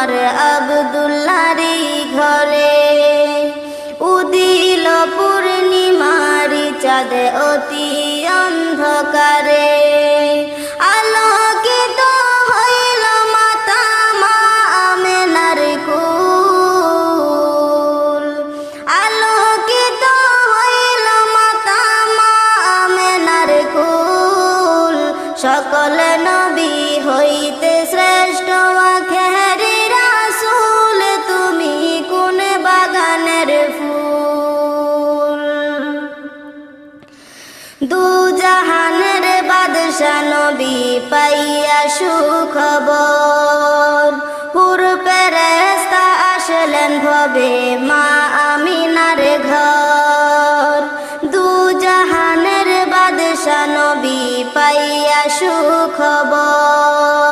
তোমার আব্দুল্লাহরি ঘরে। উদিল পূর্ণিমারি চাঁদ অতি অন্ধকারে, আলোকিত হইল মাতা মা আমেনার কুল। আলোকিত হইল মাতা মা আমেনার কুল। সকল নবী হইতে শ্রেষ্ঠ আখেরি রাসূল, তুমি কোন বাগানের ফুল। দু জাহানের বাদশা নবী পাইয়া সুখবর, হুর ফেরেশতা আসলেন ভবে মা আমিনার ঘর। দু জাহানের বাদশা নবী পাইয়া সুখবর,